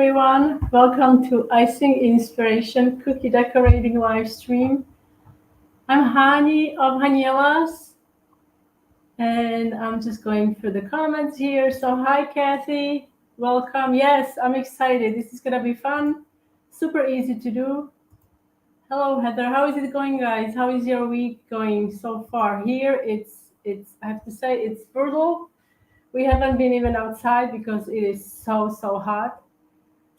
everyone. Welcome to Icing Inspiration Cookie Decorating live stream. I'm Hani of Hanielas, and I'm just going through the comments here. So hi, Kathy. Welcome. Yes, I'm excited. This is going to be fun. Super easy to do. Hello, Heather. How is it going, guys? How is your week going so far? Here, it's. I have to say, it's brutal. We haven't been even outside because it is so hot.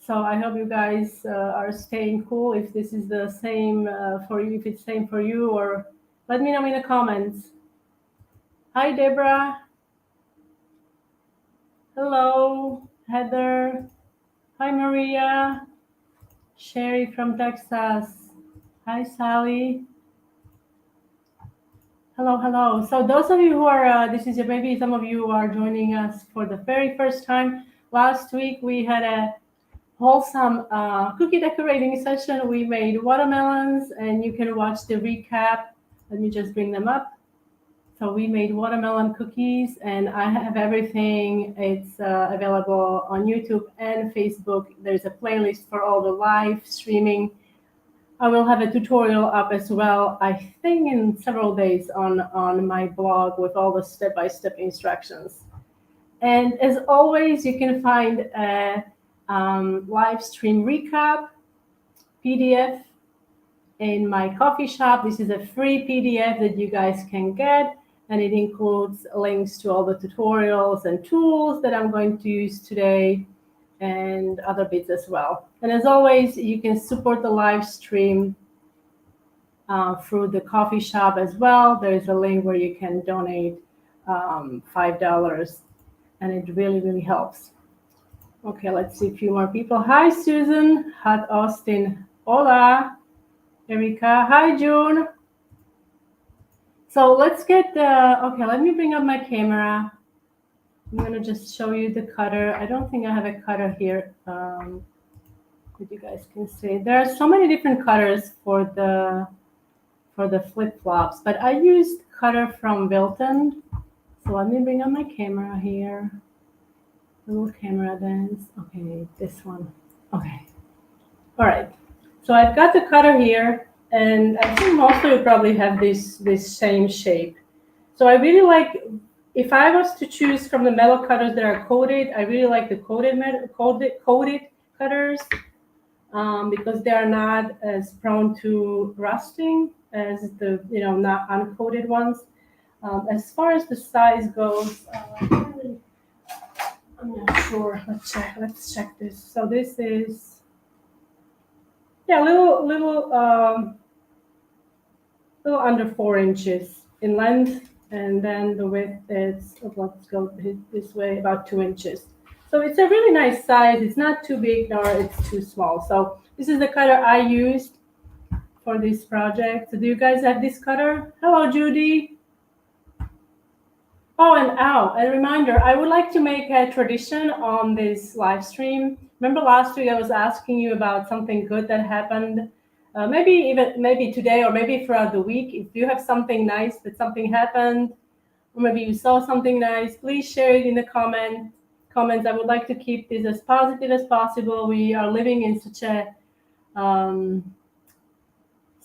So I hope you guys are staying cool. If this is the same for you, if it's same for you, or let me know in the comments. Hi, Deborah. Hello, Heather. Hi, Maria. Sherry from Texas. Hi, Sally. Hello. So those of you who are, this is maybe some of you are joining us for the very first time. Last week we had a wholesome cookie decorating session. We made watermelons, and you can watch the recap. Let me just bring them up. So we made watermelon cookies, and I have everything. It's available on YouTube and Facebook. There's a playlist for all the live streaming. I will have a tutorial up as well, I think in several days on my blog with all the step-by-step instructions. And as always, you can find a live stream recap PDF in my coffee shop. This is a free PDF that you guys can get, and it includes links to all the tutorials and tools that I'm going to use today and other bits as well. And as always, you can support the live stream through the coffee shop as well. There is a link where you can donate $5, and it really helps. Okay, let's see a few more people. Hi, Susan. Hot Austin. Hola, Erika. Hi, June. So let's get okay, let me bring up my camera. I'm going to just show you the cutter. I don't think I have a cutter here that you guys can see. There are so many different cutters for the flip-flops, but I used cutter from Wilton. So let me bring up my camera here. Little camera dance. Okay, this one. Okay. All right. So I've got the cutter here, and I think most of you probably have this same shape. So I really like, if I was to choose from the metal cutters that are coated, I really like the coated cutters because they are not as prone to rusting as the not uncoated ones. As far as the size goes, I'm not sure. Let's check this. So this is little under 4 inches in length, and then the width is, let's go this way, about 2 inches. So it's a really nice size. It's not too big nor it's too small. So this is the cutter I used for this project. So do you guys have this cutter? Hello, Judy. Oh, and a reminder, I would like to make a tradition on this live stream. Remember last week I was asking you about something good that happened, maybe today or maybe throughout the week. If you have something nice that something happened, or maybe you saw something nice, please share it in the comments. I would like to keep this as positive as possible. We are living in such a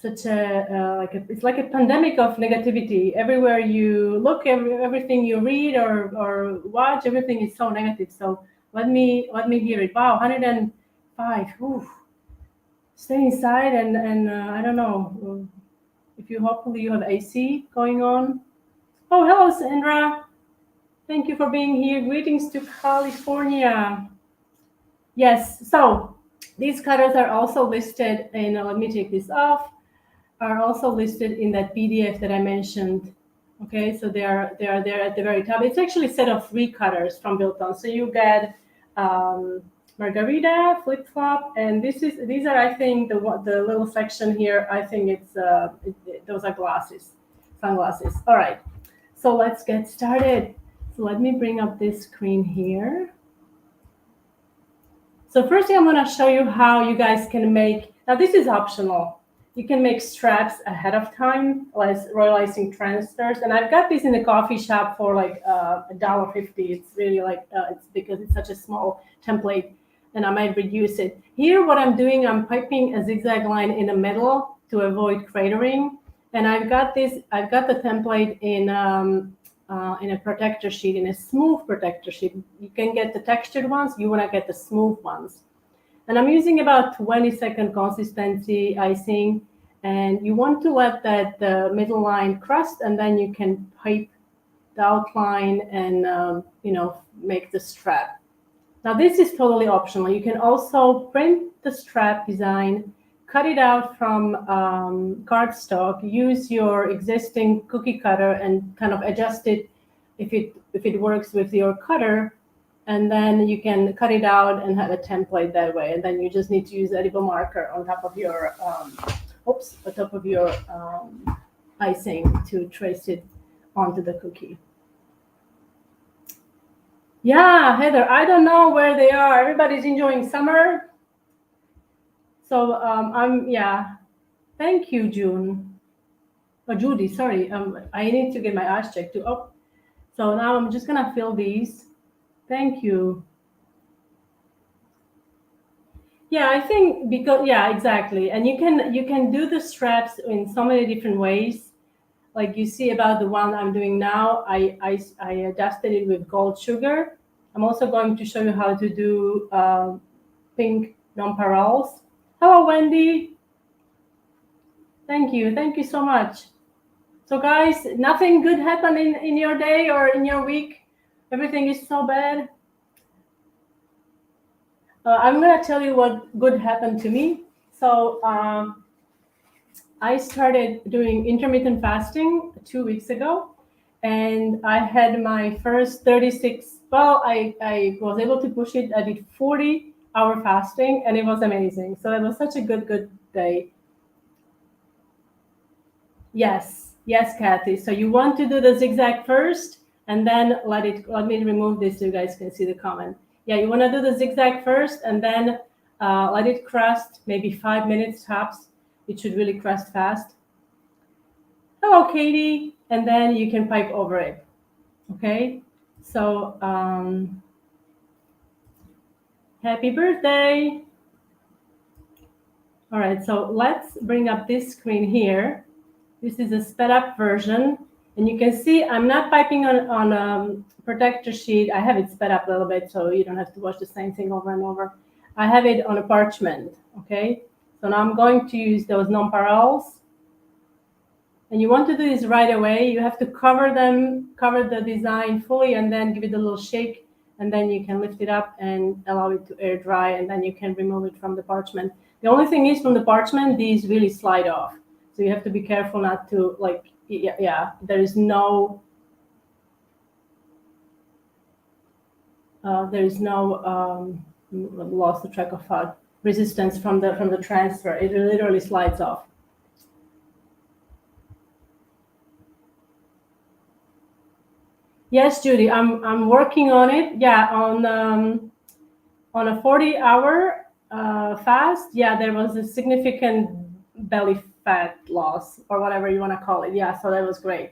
it's like a pandemic of negativity. Everywhere you look, everything you read or watch, everything is so negative. So let me hear it. Wow, 105. Oof. Stay inside and I don't know if hopefully you have AC going on. Oh, hello, Sandra. Thank you for being here. Greetings to California. Yes, so these cutters are also listed in, let me take this off, are also listed in that PDF that I mentioned. Okay, so they are there at the very top. It's actually a set of 3 cutters from Wilton. So you get margarita, flip-flop, and these are, I think, the little section here. I think it's those are sunglasses. All right, so let's get started. So let me bring up this screen here. So first thing I'm going to show you how you guys can make. Now this is optional. You can make straps ahead of time, like Royal Icing transfers. And I've got this in the coffee shop for like $1.50. It's really like, it's because it's such a small template. and I might reduce it. Here, what I'm doing, I'm piping a zigzag line in the middle to avoid cratering. And I've got the template in a protector sheet, in a smooth protector sheet. You can get the textured ones, you want to get the smooth ones. And I'm using about 20-second consistency icing, and you want to let that middle line crust, and then you can pipe the outline and make the strap. Now this is totally optional. You can also print the strap design, cut it out from cardstock, use your existing cookie cutter and kind of adjust it if it works with your cutter, and then you can cut it out and have a template that way. And then you just need to use edible marker on top of your icing to trace it onto the cookie. Yeah, Heather, I don't know where they are. Everybody's enjoying summer. So thank you, June. Oh, Judy, sorry. I need to get my eyes checked too. Oh, so now I'm just gonna fill these. Thank you. Yeah, I think exactly. And you can do the straps in so many different ways. Like you see about the one I'm doing now, I adjusted it with gold sugar. I'm also going to show you how to do pink nonpareils. Hello, Wendy. Thank you so much. So guys, nothing good happened in your day or in your week? Everything is so bad? I'm gonna tell you what good happened to me. So I started doing intermittent fasting 2 weeks ago, and I had my first 36. Well, I was able to push it. I did 40-hour fasting, and it was amazing. So it was such a good day. Yes, Kathy. So you want to do the zigzag first, and then let me remove this so you guys can see the comment. Yeah, you want to do the zigzag first, and then let it crust, maybe 5 minutes tops. It should really crust fast. Hello, Katie. And then you can pipe over it. Okay. So happy birthday. All right. So let's bring up this screen here. This is a sped up version. And you can see I'm not piping on a protector sheet. I have it sped up a little bit so you don't have to watch the same thing over and over. I have it on a parchment. Okay. So now I'm going to use those nonpareils. And you want to do this right away. You have to cover the design fully, and then give it a little shake, and then you can lift it up and allow it to air dry, and then you can remove it from the parchment. The only thing is, from the parchment, these really slide off. So you have to be careful not to, there is no lost the track of thought, resistance from the transfer. It literally slides off. Yes, Judy, I'm working on it. Yeah, on a 40-hour fast. Yeah, there was a significant belly fat loss, or whatever you want to call it. Yeah, so that was great.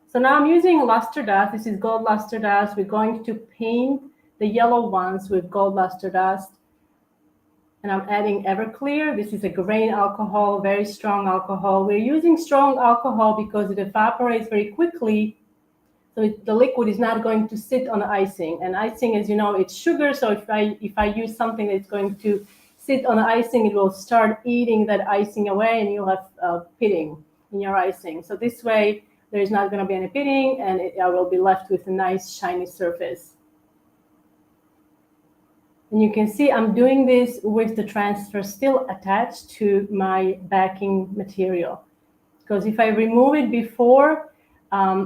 So now I'm using luster dust. This is gold luster dust. We're going to paint the yellow ones with gold luster dust. And I'm adding Everclear. This is a grain alcohol, very strong alcohol. We're using strong alcohol because it evaporates very quickly. So the liquid is not going to sit on the icing. And icing, as you know, it's sugar. So if I use something that's going to sit on the icing, it will start eating that icing away, and you'll have pitting in your icing. So this way, there's not going to be any pitting, and I will be left with a nice shiny surface. And you can see I'm doing this with the transfer still attached to my backing material. Because if I remove it before,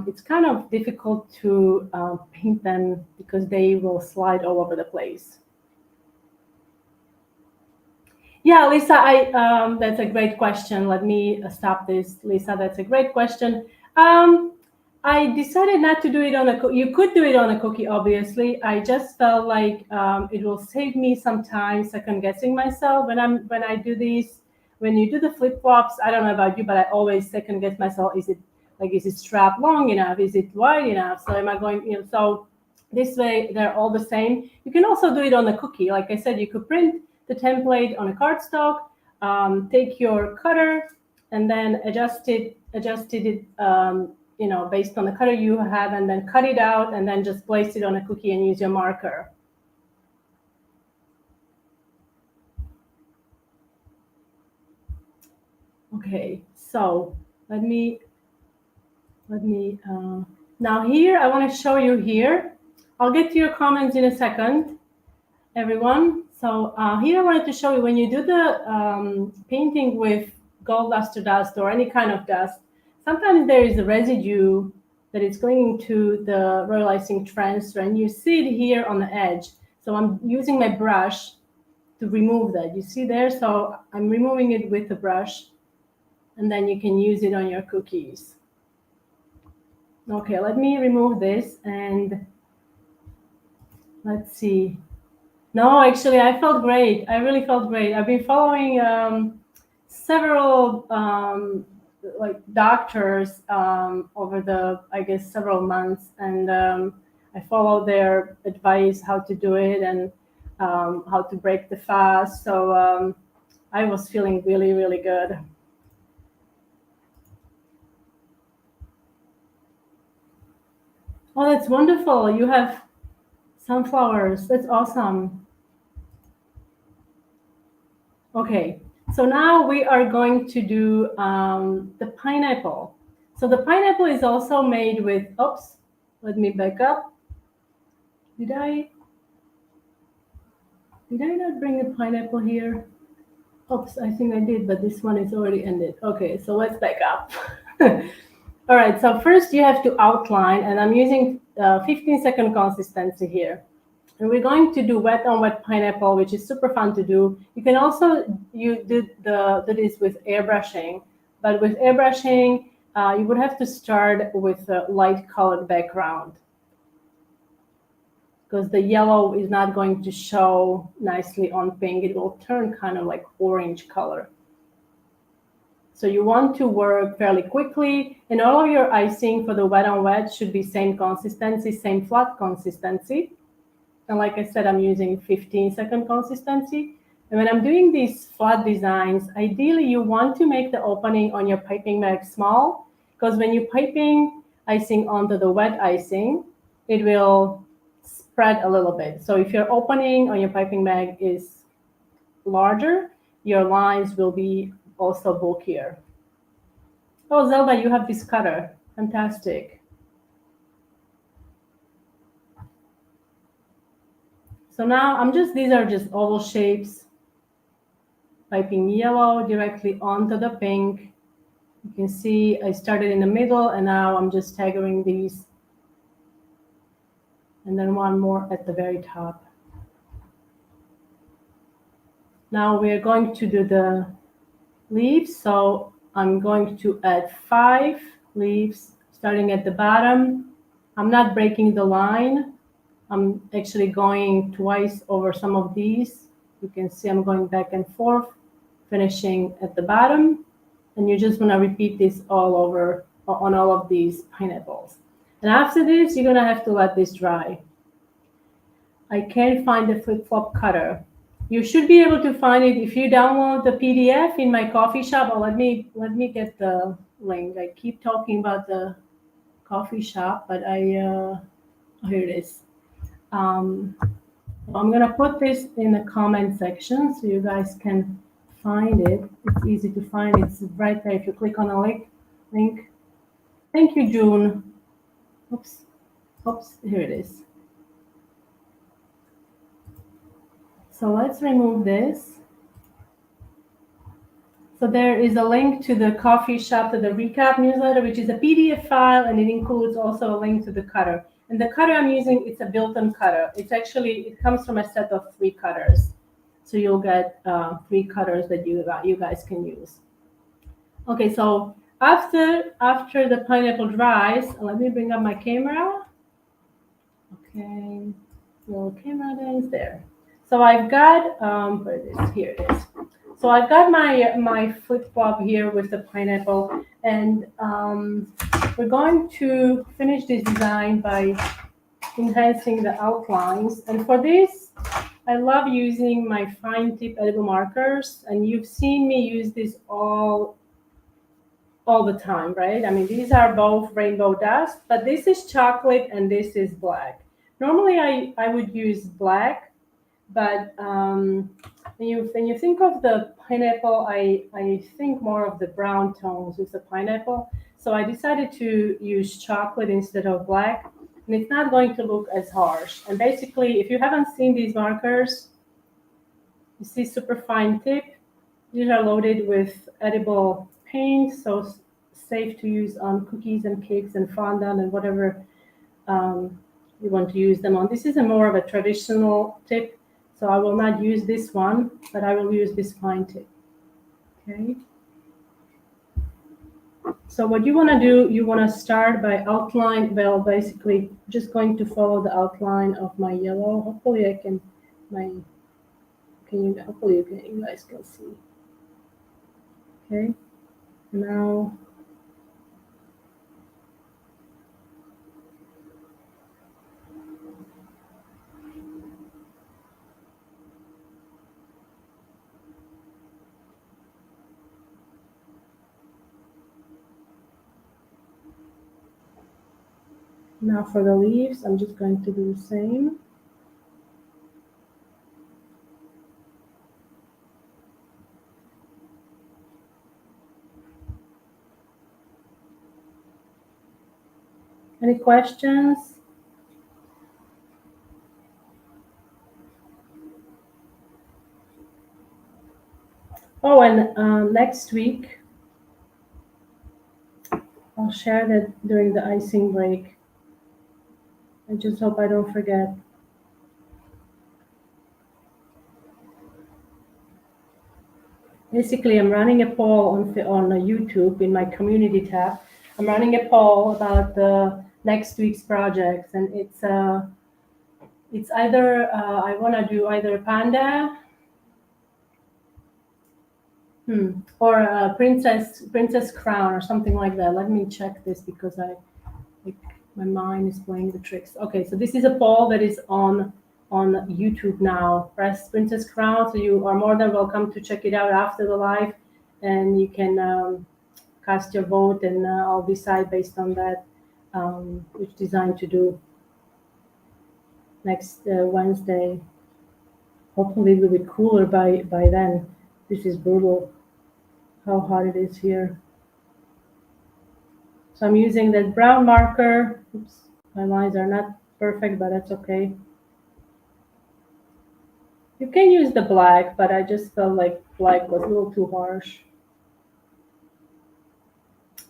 it's kind of difficult to paint them because they will slide all over the place. Yeah, Lisa, that's a great question. Let me stop this. Lisa, that's a great question. I decided not to do it on a cookie. You could do it on a cookie, obviously. I just felt like it will save me some time second guessing myself when I do these. When you do the flip flops, I don't know about you, but I always second guess myself. Is it strap long enough? Is it wide enough? So am I going? So This way, they're all the same. You can also do it on a cookie. Like I said, you could print the template on a cardstock, take your cutter, and then adjust it, based on the cutter you have, and then cut it out, and then just place it on a cookie and use your marker. Okay, so let me now here I want to show you here. I'll get to your comments in a second, everyone. So here I wanted to show you when you do the painting with gold luster dust or any kind of dust, sometimes there is a residue that is going into the Royal Icing transfer, and you see it here on the edge. So I'm using my brush to remove that. You see there? So I'm removing it with the brush, and then you can use it on your cookies. Okay, let me remove this, and let's see. No, actually, I felt great. I really felt great. I've been following several like doctors over the, I guess, several months, and I followed their advice how to do it and how to break the fast. So I was feeling really, really good. Oh, that's wonderful. You have sunflowers. That's awesome. Okay, so now we are going to do the pineapple. So the pineapple is also made with, oops, let me back up. Did I not bring a pineapple here? Oops, I think I did, but this one is already ended. Okay, so let's back up. All right, so first you have to outline, and I'm using 15-second consistency here. And we're going to do wet on wet pineapple, which is super fun to do. You can also do this with airbrushing, but with airbrushing, you would have to start with a light colored background, because the yellow is not going to show nicely on pink. It will turn kind of like orange color. So you want to work fairly quickly, and all of your icing for the wet on wet should be same consistency, same flat consistency. And like I said, I'm using 15-second consistency. And when I'm doing these flat designs, ideally you want to make the opening on your piping bag small, because when you're piping icing onto the wet icing, it will spread a little bit. So if your opening on your piping bag is larger, your lines will be also bulkier. Oh, Zelda, you have this cutter. Fantastic. So now these are just oval shapes, piping yellow directly onto the pink. You can see I started in the middle, and now I'm just staggering these. And then one more at the very top. Now we're going to do the leaves. So I'm going to add 5 leaves starting at the bottom. I'm not breaking the line. I'm actually going twice over some of these. You can see I'm going back and forth, finishing at the bottom. And you just want to repeat this all over on all of these pineapples. And after this, you're going to have to let this dry. I can't find the flip-flop cutter. You should be able to find it if you download the PDF in my coffee shop. Or let me get the link. I keep talking about the coffee shop, but here it is. I'm going to put this in the comment section so you guys can find it. It's easy to find. It's right there if you click on the link. Thank you, June. Oops, here it is. So let's remove this. So there is a link to the coffee shop, to the recap newsletter, which is a PDF file, and it includes also a link to the cutter. And the cutter I'm using, it's a built-in cutter. It comes from a set of 3 cutters. So you'll get 3 cutters that you guys can use. Okay, so after the pineapple dries, let me bring up my camera. Okay, little camera is there. So I've got, where it is, here it is. So I've got my flip-flop here with the pineapple, and we're going to finish this design by enhancing the outlines. And for this, I love using my fine tip edible markers, and you've seen me use this all the time, right? I mean, these are both rainbow dust, but this is chocolate and this is black. Normally, I would use black, but when you think of the pineapple, I think more of the brown tones with the pineapple. So I decided to use chocolate instead of black, and it's not going to look as harsh. And basically, if you haven't seen these markers, you see super fine tip. These are loaded with edible paint, so safe to use on cookies and cakes and fondant and whatever you want to use them on. This is a more of a traditional tip, so I will not use this one, but I will use this fine tip. Okay. So what you want to do, you want to start by outline. Well, basically, just going to follow the outline of my yellow. Hopefully, hopefully you guys can see. Okay. Now. Now for the leaves, I'm just going to do the same. Any questions? Oh, and next week, I'll share that during the icing break. I just hope I don't forget. Basically, I'm running a poll on YouTube in my community tab. I'm running a poll about the next week's projects, and it's either I want to do either panda, or a princess crown or something like that. Let me check this because my mind is playing the tricks. Okay, so this is a poll that is on YouTube now. Press Princess Crown, so you are more than welcome to check it out after the live, and you can cast your vote, and I'll decide based on that which design to do next Wednesday. Hopefully, it will be cooler by then. This is brutal. How hot it is here. So I'm using that brown marker. Oops, my lines are not perfect, but that's okay. You can use the black, but I just felt like black was a little too harsh.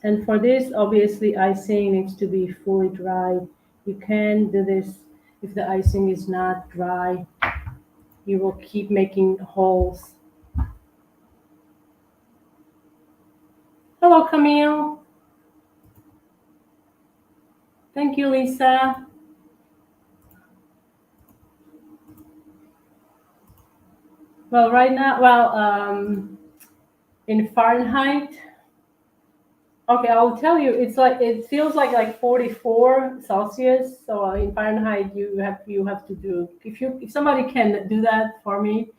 And for this, obviously, icing needs to be fully dry. You can do this if the icing is not dry. You will keep making holes. Hello, Camille. Thank you, Lisa. Well, right now, in Fahrenheit, okay, I'll tell you, it feels like 44 Celsius. So in Fahrenheit, you have to do, if somebody can do that for me,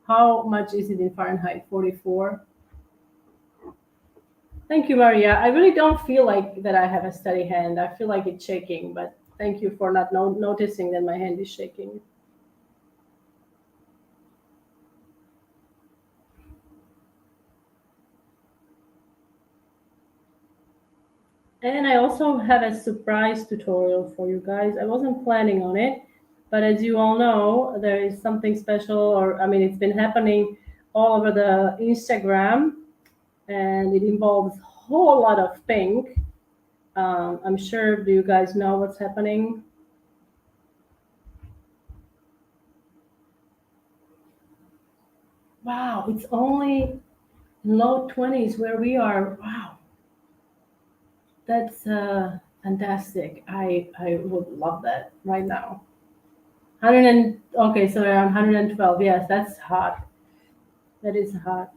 how much is it in Fahrenheit? 44. Thank you, Maria. I really don't feel like that I have a steady hand. I feel like it's shaking, but thank you for not noticing that my hand is shaking. And I also have a surprise tutorial for you guys. I wasn't planning on it, but as you all know, there is something special, or I mean, it's been happening all over the Instagram, and it involves a whole lot of pink. I'm sure, do you guys know what's happening? Wow, it's only low 20s where we are. Wow, that's fantastic. I would love that right now. 100 and okay, so around 112. Yes, that's hot. That is hot.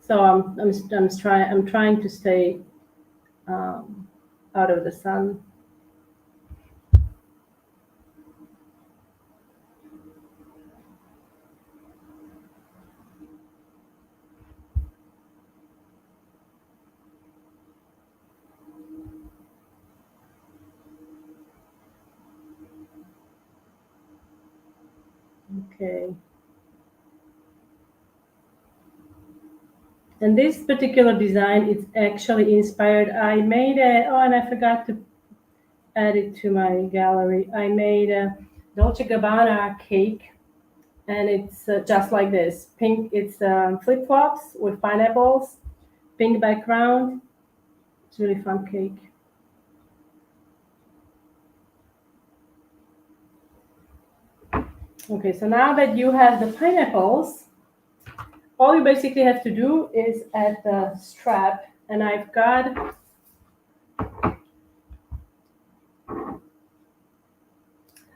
So I'm trying to stay. Um, out of the sun. Okay. And this particular design is actually inspired. I made a, oh, and I forgot to add it to my gallery. I made a Dolce Gabbana cake, and it's just like this. Pink, it's flip flops with pineapples, pink background. It's a really fun cake. Okay, so now that you have the pineapples, all you basically have to do is add the strap, and I've got,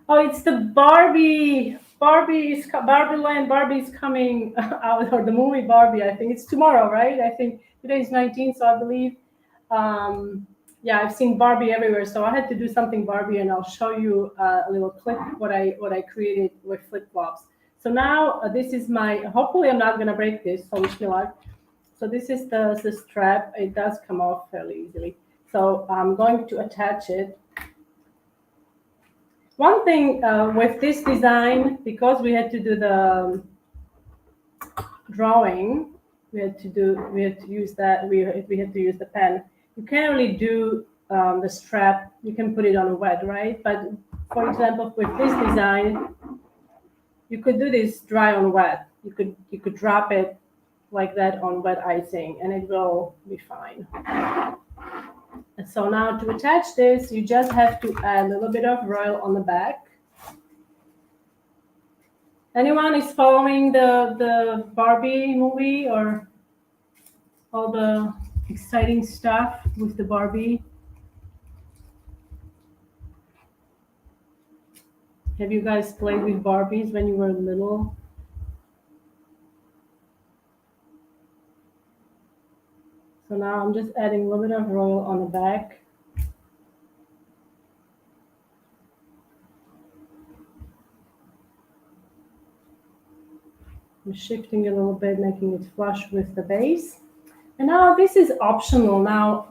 oh, it's the Barbie. Barbie Land. Barbie is coming out, or the movie Barbie. I think it's tomorrow, right? I think today is 19th, so I believe. Um, yeah, I've seen Barbie everywhere, so I had to do something Barbie, and I'll show you a little clip what I created with flip flops. So now this is my. Hopefully, I'm not gonna break this. So wish me luck. So this is the strap. It does come off fairly easily. So I'm going to attach it. One thing with this design, because we had to do the drawing, we had to use that we had to use the pen. You can't really do the strap. You can put it on a wet, right? But for example, with this design, you could do this dry on wet. You could drop it like that on wet icing, and it will be fine. And so now to attach this, you just have to add a little bit of Royal on the back. Anyone is following the Barbie movie or all the exciting stuff with the Barbie? Have you guys played with Barbies when you were little? So now I'm just adding a little bit of Royal on the back. I'm shifting a little bit, making it flush with the base. And now this is optional. Now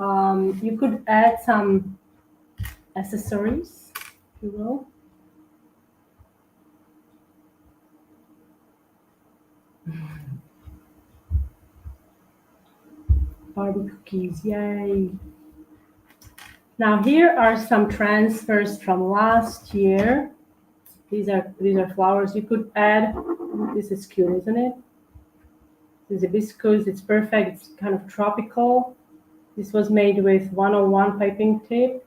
you could add some accessories, if you will. Barbie cookies, yay. Now here are some transfers from last year. These are flowers you could add. This is cute, isn't it? This is hibiscus. It's perfect. It's kind of tropical. This was made with 101 piping tape.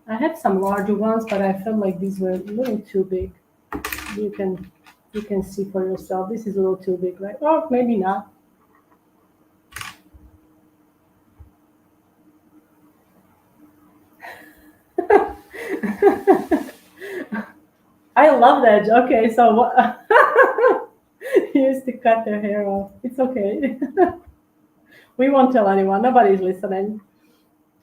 I had some larger ones, but I felt like these were a little too big. You can see for yourself. This is a little too big, right? Or maybe not. I love that. Okay, so what? He used to cut their hair off. It's okay. We won't tell anyone. Nobody's listening.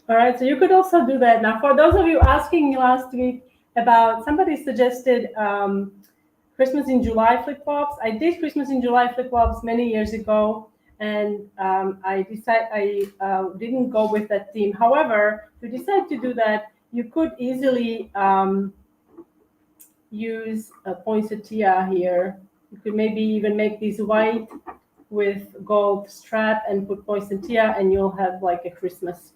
All right, so you could also do that. Now, for those of you asking me last week about, somebody suggested Christmas in July flip flops. I did Christmas in July flip flops many years ago, and I didn't go with that theme. However, if you decide to do that, you could easily use a poinsettia here. You could maybe even make these white with gold strap and put poinsettia, and you'll have like a Christmas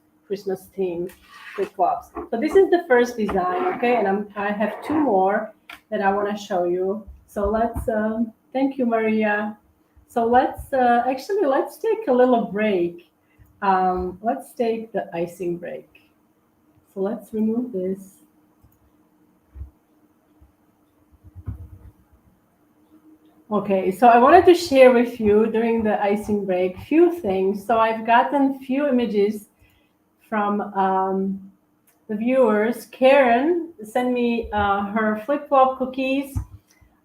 theme flip flops. So this is the first design, okay? And I have two more that I want to show you. So let's thank you, Maria. So let's let's take a little break. Let's take the icing break. So let's remove this. Okay, so I wanted to share with you during the icing break few things. So I've gotten few images from the viewers. Karen sent me her flip-flop cookies.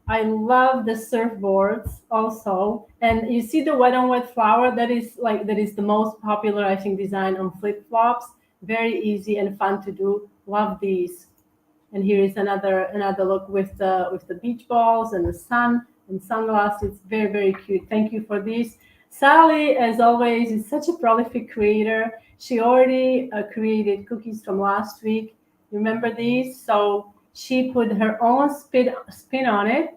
I love the surfboards also. And you see the wet on wet flower, that is the most popular, I think, design on flip-flops. Very easy and fun to do. Love these. And here is another look with the beach balls and the sun and sunglasses. It's very cute. Thank you for this. Sally, as always, is such a prolific creator. She already created cookies from last week. Remember these? So she put her own spin on it.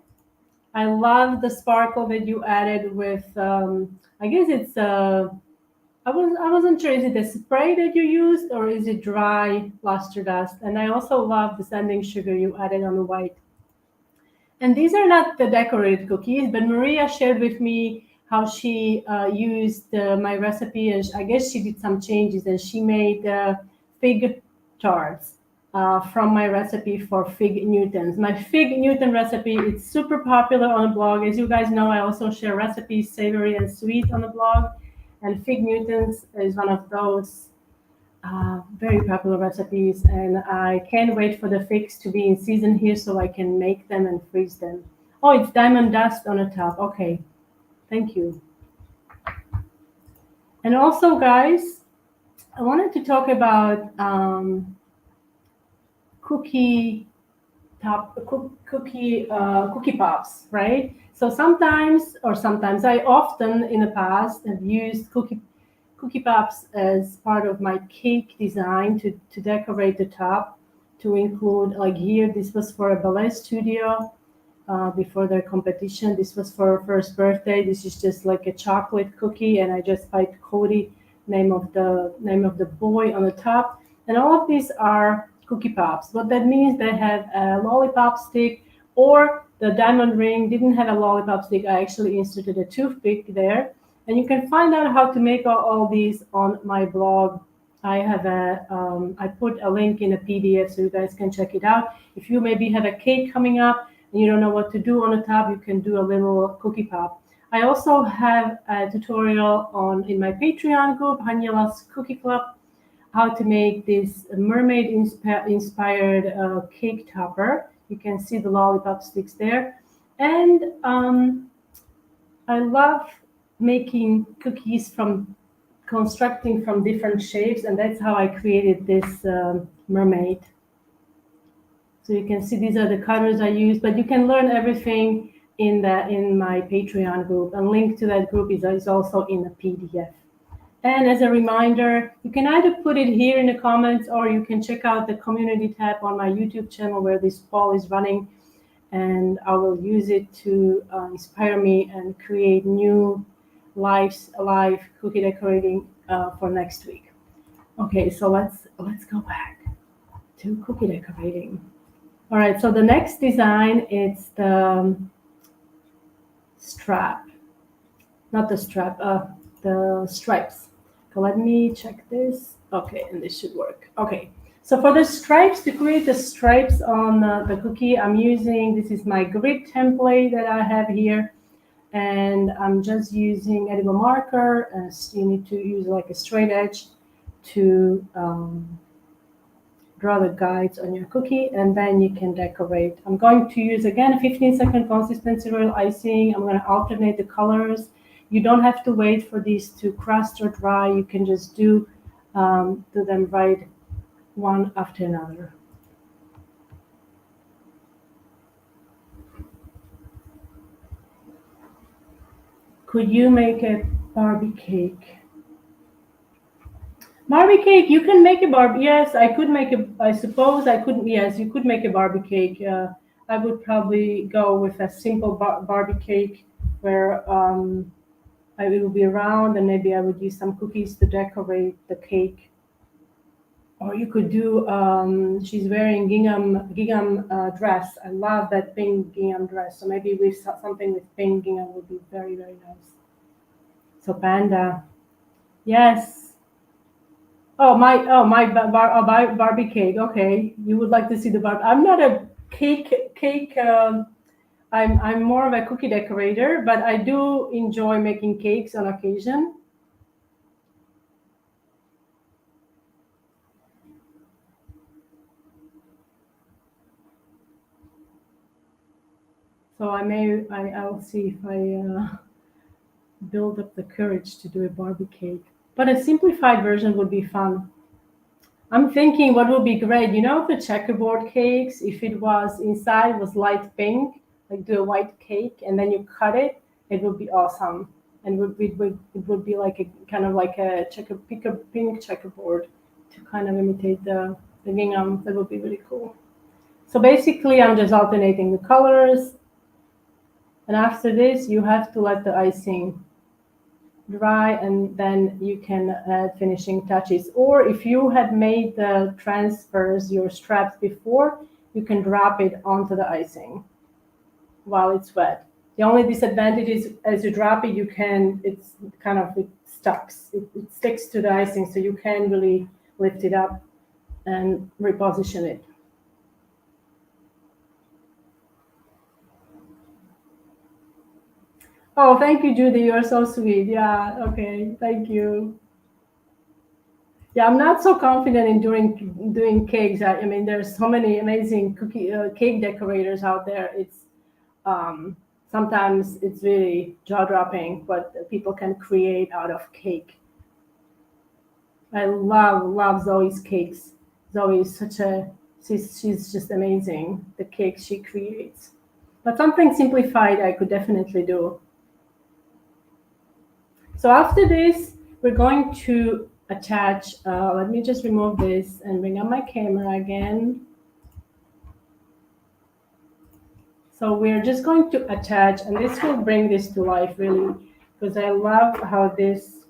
I love the sparkle that you added with. I guess it's I wasn't sure, is it the spray that you used or is it dry luster dust? And I also love the sanding sugar you added on the white. And these are not the decorated cookies, but Maria shared with me how she used my recipe, and I guess she did some changes, and she made fig tarts from my recipe for fig Newtons. My fig Newton recipe is super popular on the blog. As you guys know, I also share recipes, savory and sweet, on the blog. And fig Newtons is one of those very popular recipes, and I can't wait for the figs to be in season here so I can make them and freeze them. Oh, it's diamond dust on the top. Okay, thank you. And also, guys, I wanted to talk about cookie pops, right? So sometimes I often in the past have used cookie pops as part of my cake design to decorate the top, to include, like here, this was for a ballet studio before their competition. This was for her first birthday. This is just like a chocolate cookie, and I just typed Cody, name of the boy, on the top. And all of these are cookie pops. What that means, they have a lollipop stick, or the diamond ring didn't have a lollipop stick. I actually inserted a toothpick there. And you can find out how to make all these on my blog. I put a link in a PDF so you guys can check it out. If you maybe have a cake coming up and you don't know what to do on the top, you can do a little cookie pop. I also have a tutorial in my Patreon group, Haniela's Cookie Club, how to make this mermaid inspired cake topper. You can see the lollipop sticks there. And I love making cookies from constructing from different shapes, and that's how I created this mermaid. So you can see these are the colors I use, but you can learn everything in my Patreon group, and link to that group is also in the PDF. And as a reminder, you can either put it here in the comments, or you can check out the community tab on my YouTube channel where this poll is running, and I will use it to inspire me and create new live cookie decorating for next week. Okay, so let's go back to cookie decorating. All right, so the next design is the strap, not the strap, the stripes. So let me check this. Okay, and this should work. Okay, so for the stripes, to create the stripes on the cookie, I'm using, this is my grid template that I have here, and I'm just using edible marker. You need to use like a straight edge to draw the guides on your cookie, and then you can decorate. I'm going to use again a 15-second consistency royal icing. I'm going to alternate the colors. You don't have to wait for these to crust or dry. You can just do them right one after another. Could you make a Barbie cake? Barbie cake, you can make a Barbie. Yes, I could make I suppose I could. Yes, you could make a Barbie cake. I would probably go with a simple Barbie cake where it will be round, and maybe I would use some cookies to decorate the cake. Or you could do, she's wearing gingham dress. I love that pink gingham dress. So maybe with something with pink gingham would be very nice. So panda, yes. Oh, Barbie cake. Okay, you would like to see the Barbie. I'm not a cake. I'm more of a cookie decorator, but I do enjoy making cakes on occasion. So I'll see if I build up the courage to do a Barbie cake. But a simplified version would be fun. I'm thinking what would be great, the checkerboard cakes, if it was inside was light pink, like do a white cake and then you cut it, it would be awesome. And it would be like a kind of like a pink checkerboard to kind of imitate the gingham. That would be really cool. So basically I'm just alternating the colors, and after this you have to let the icing dry, and then you can add finishing touches. Or if you had made the transfers, your straps before, you can drop it onto the icing while it's wet. The only disadvantage is as you drop it, it stucks. It sticks to the icing, so you can't really lift it up and reposition it. Oh, thank you, Judy. You're so sweet. Yeah, okay. Thank you. Yeah, I'm not so confident in doing cakes. I mean, there's so many amazing cake decorators out there. It's sometimes it's really jaw dropping what people can create out of cake. I love Zoe's cakes. Zoe is she's just amazing. The cakes she creates. But something simplified I could definitely do. So after this, we're going to attach, let me just remove this and bring up my camera again. So we're just going to attach, and this will bring this to life really, because I love how this,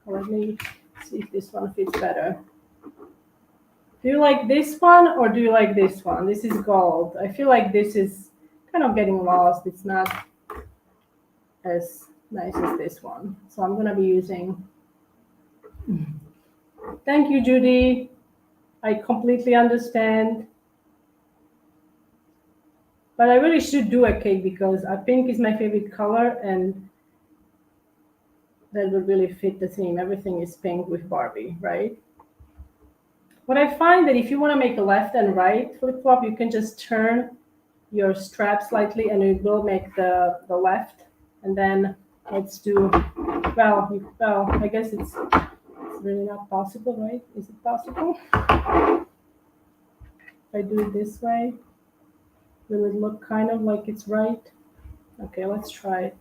let me see if this one fits better. Do you like this one or do you like this one? This is gold. I feel like this is kind of getting lost. It's not as nice as this one. So I'm gonna be using, thank you, Judy. I completely understand. But I really should do a cake because pink is my favorite color, and that would really fit the theme. Everything is pink with Barbie, right? What I find that if you want to make a left and right flip-flop, you can just turn your strap slightly and it will make the left. And then let's do, well, I guess it's really not possible, right? Is it possible? If I do it this way, will it look kind of like it's right? Okay, let's try it.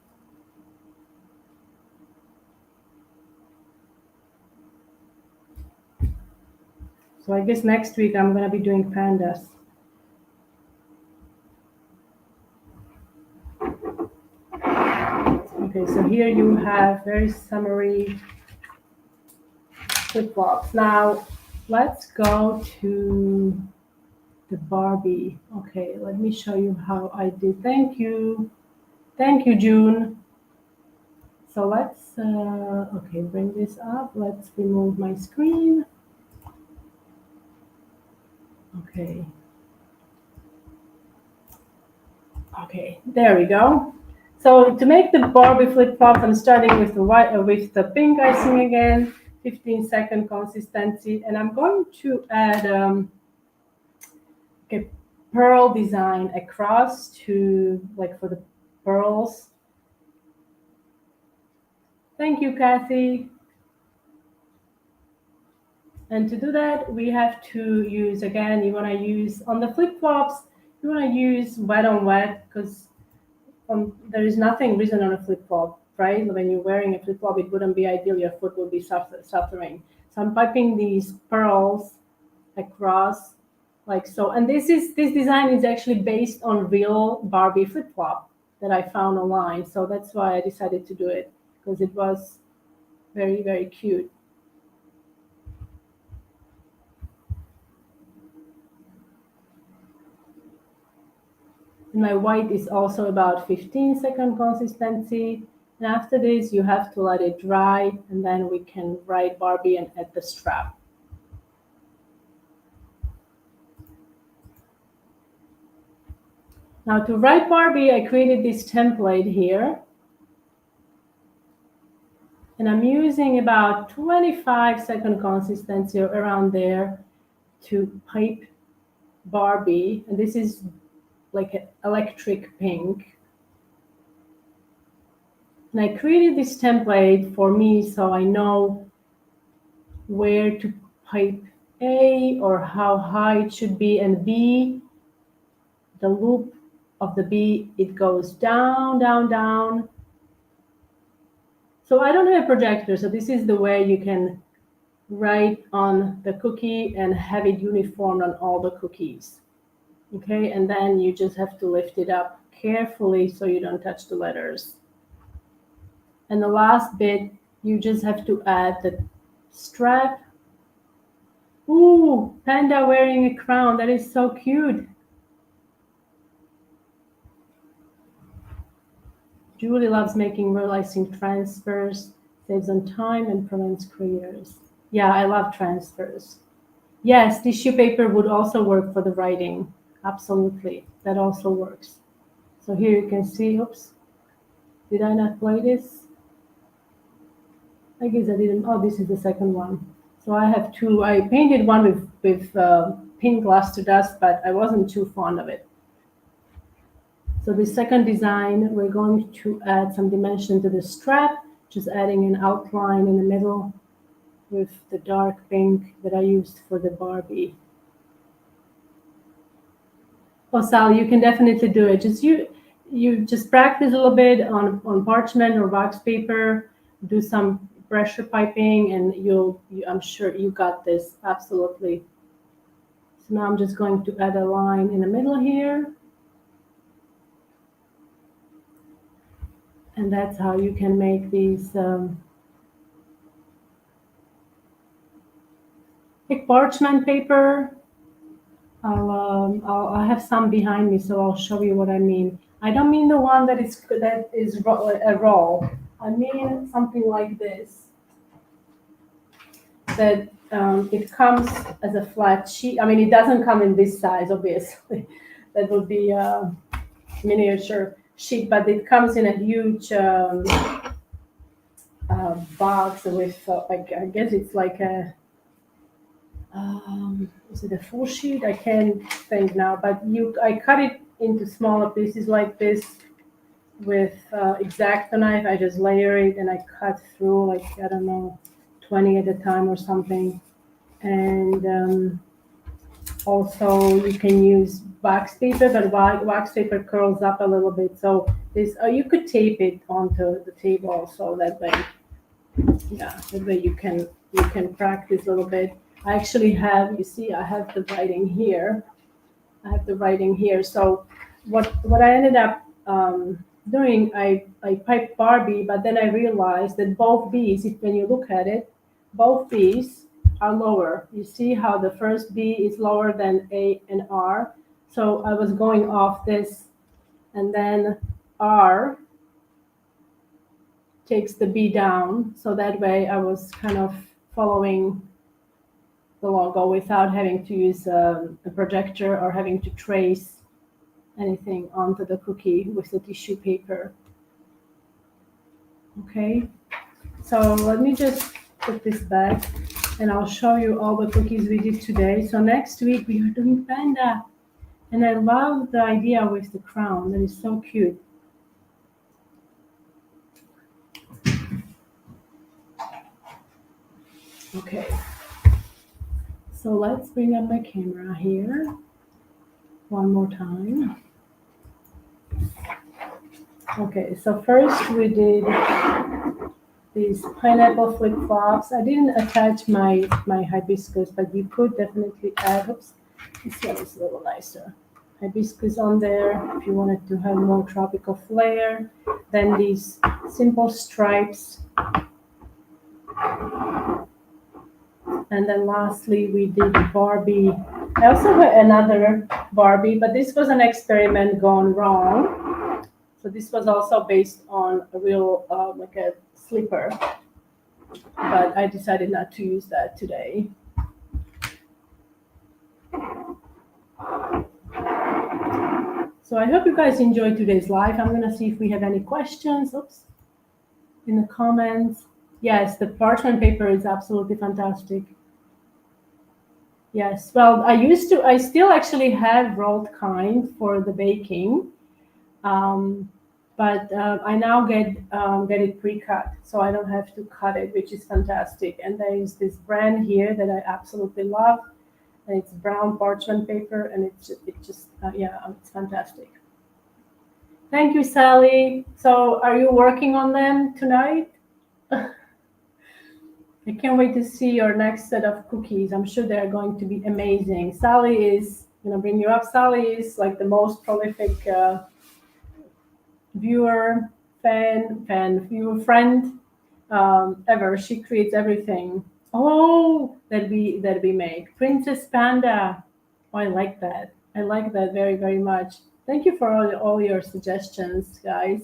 So I guess next week I'm gonna be doing pandas. Okay, so here you have very summary flip-flops. Now let's go to the Barbie. Okay, let me show you how I did. Thank you, June. So let's okay, bring this up. Let's remove my screen. Okay. Okay, there we go. So to make the Barbie flip-flop, I'm starting with the with the pink icing again, 15-second consistency, and I'm going to add a pearl design across to like for the pearls. Thank you, Kathy. And to do that, we have to use, again, you want to use, on the flip-flops, you want to use wet on wet, because there is nothing written on a flip-flop, right? When you're wearing a flip-flop, it wouldn't be ideal. Your foot would be suffering. So I'm piping these pearls across like so. And this design is actually based on real Barbie flip-flop that I found online. So that's why I decided to do it, because it was very, very cute. My white is also about 15-second consistency. And after this, you have to let it dry, and then we can write Barbie and add the strap. Now to write Barbie, I created this template here. And I'm using about 25-second consistency or around there to pipe Barbie. And this is like an electric pink. And I created this template for me so I know where to pipe A, or how high it should be, and B, the loop of the B, it goes down, down, down. So I don't have a projector, so this is the way you can write on the cookie and have it uniform on all the cookies. Okay, and then you just have to lift it up carefully so you don't touch the letters. And the last bit, you just have to add the strap. Ooh, panda wearing a crown. That is so cute. Julie loves making Royal Icing transfers, saves on time and prevents creators. Yeah, I love transfers. Yes, tissue paper would also work for the writing. Absolutely, that also works. So here you can see, oops, did I not play this? I guess I didn't. Oh, this is the second one. So I have two. I painted one with pink luster dust, but I wasn't too fond of it. So the second design, we're going to add some dimension to the strap, just adding an outline in the middle with the dark pink that I used for the Barbie. Oh, Sal, you can definitely do it. Just you just practice a little bit on parchment or wax paper, do some pressure piping, and I'm sure you got this. Absolutely. So now I'm just going to add a line in the middle here. And that's how you can make these pick parchment paper. I have some behind me, so I'll show you what I mean. I don't mean the one that is a roll. I mean something like this. That it comes as a flat sheet. I mean, it doesn't come in this size, obviously. That would be a miniature sheet, but it comes in a huge box with, I guess it's like a. Is it a full sheet? I can't think now, but I cut it into smaller pieces like this with X-Acto knife. I just layer it and I cut through like, I don't know, 20 at a time or something. And also you can use wax paper, but wax paper curls up a little bit. So this, you could tape it onto the table so that way, yeah, that way you can practice a little bit. I actually have, you see, I have the writing here. I have the writing here. So what I ended up doing, I piped Barbie, but then I realized that both B's, when you look at it, both B's are lower. You see how the first B is lower than A and R. So I was going off this, and then R takes the B down. So that way I was kind of following the logo without having to use a projector or having to trace anything onto the cookie with the tissue paper. Okay, so let me just put this back and I'll show you all the cookies we did today. So next week we are doing panda, and I love the idea with the crown. That is so cute. Okay. So let's bring up my camera here one more time. Okay, so first we did these pineapple flip-flops. I didn't attach my hibiscus, but you could definitely add, oops, this one is a little nicer. Hibiscus on there if you wanted to have more tropical flair. Then these simple stripes. And then lastly, we did Barbie. I also have another Barbie, but this was an experiment gone wrong. So this was also based on a real, like a slipper, but I decided not to use that today. So I hope you guys enjoyed today's live. I'm gonna see if we have any questions, oops, in the comments. Yes, the parchment paper is absolutely fantastic. Yes, well, I still actually have rolled kind for the baking, but but I now get it pre-cut, so I don't have to cut it, which is fantastic. And there is this brand here that I absolutely love, and it's brown parchment paper, and it just yeah, it's fantastic. Thank you, Sally. So are you working on them tonight? I can't wait to see your next set of cookies. I'm sure they're going to be amazing. Sally is going to bring you up. Sally is like the most prolific viewer, viewer, friend ever. She creates everything. Oh, that we make. Princess Panda. Oh, I like that. I like that very, very much. Thank you for all your suggestions, guys.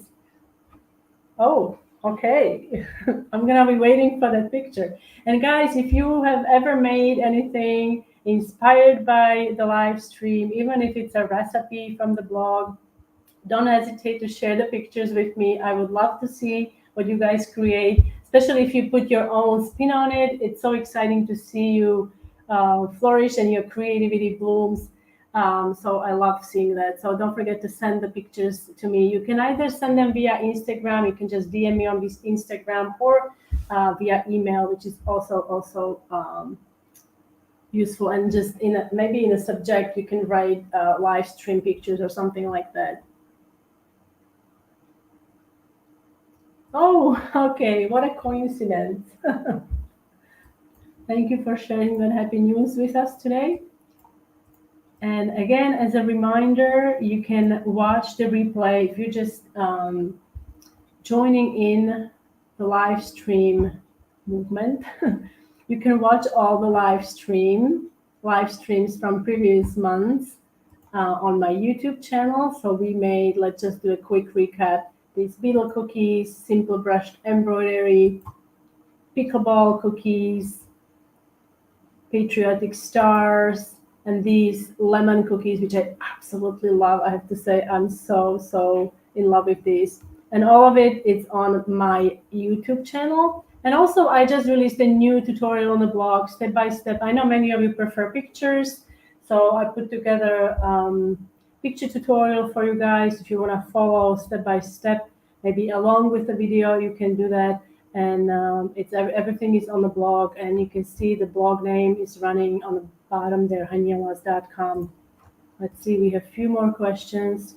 Oh, okay. I'm gonna be waiting for that picture. And guys, if you have ever made anything inspired by the live stream, even if it's a recipe from the blog, don't hesitate to share the pictures with me. I would love to see what you guys create, especially if you put your own spin on it. It's so exciting to see you flourish and your creativity blooms. So I love seeing that. So don't forget to send the pictures to me. You can either send them via Instagram. You can just DM me on this Instagram, or via email, which is also useful. And just maybe in a subject, you can write live stream pictures or something like that. Oh, okay. What a coincidence. Thank you for sharing that happy news with us today. And again, as a reminder, you can watch the replay if you're just joining in the live stream movement. You can watch all the live streams from previous months on my YouTube channel. So we made, let's just do a quick recap. These beetle cookies, simple brushed embroidery, pickleball cookies, patriotic stars, and these lemon cookies, which I absolutely love. I have to say, I'm so in love with these. And all of it is on my YouTube channel. And also, I just released a new tutorial on the blog, step by step. I know many of you prefer pictures, so I put together picture tutorial for you guys. If you want to follow step by step, maybe along with the video, you can do that. And everything is on the blog, and you can see the blog name is running on the bottom there, hanyelas.com. Let's see, we have a few more questions.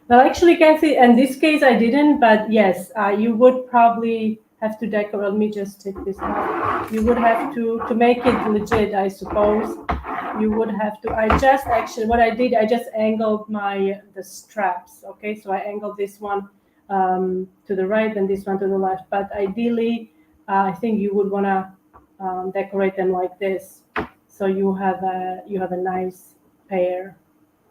Well, actually, Kathy, in this case, I didn't, but yes, you would probably have to decorate. Let me just take this out. You would have to make it legit, I suppose. You would have to. What I did, I just angled the straps. Okay, so I angled this one to the right and this one to the left. But ideally, I think you would want to decorate them like this, so you have a nice pair,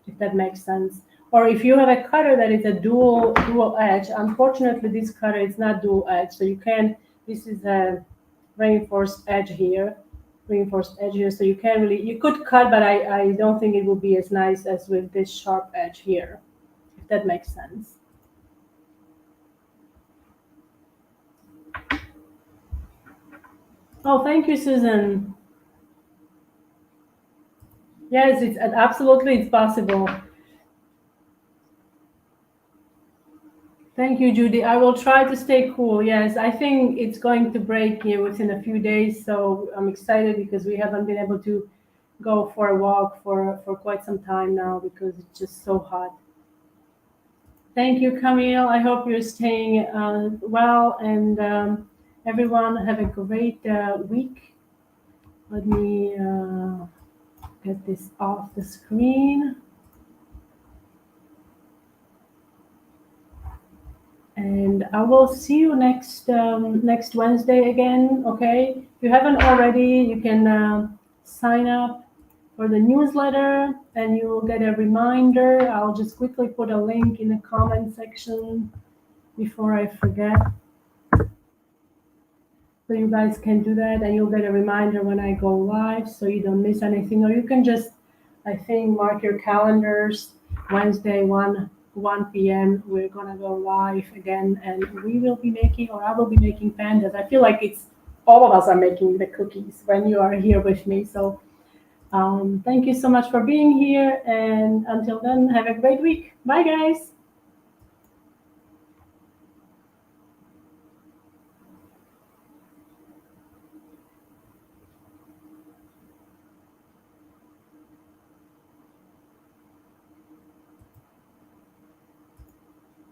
if that makes sense. Or if you have a cutter that is a dual edge, unfortunately this cutter is not dual edge, so you can. This is a reinforced edge here, so you can't really. You could cut, but I don't think it would be as nice as with this sharp edge here, if that makes sense. Oh, thank you, Susan. Yes, it's absolutely, it's possible. Thank you, Judy. I will try to stay cool. Yes, I think it's going to break here within a few days, so I'm excited because we haven't been able to go for a walk for quite some time now because it's just so hot. Thank you, Camille. I hope you're staying well, and everyone have a great week. Let me get this off the screen. And I will see you next Wednesday again. Okay, if you haven't already, you can sign up for the newsletter, and you will get a reminder. I'll just quickly put a link in the comment section before I forget, so you guys can do that, and you'll get a reminder when I go live, so you don't miss anything. Or you can just, I think, mark your calendars. Wednesday, 1 p.m. we're gonna go live again, and we will be making, or I will be making pandas. I feel like it's all of us are making the cookies when you are here with me. So Thank you so much for being here. And until then, have a great week. Bye, guys.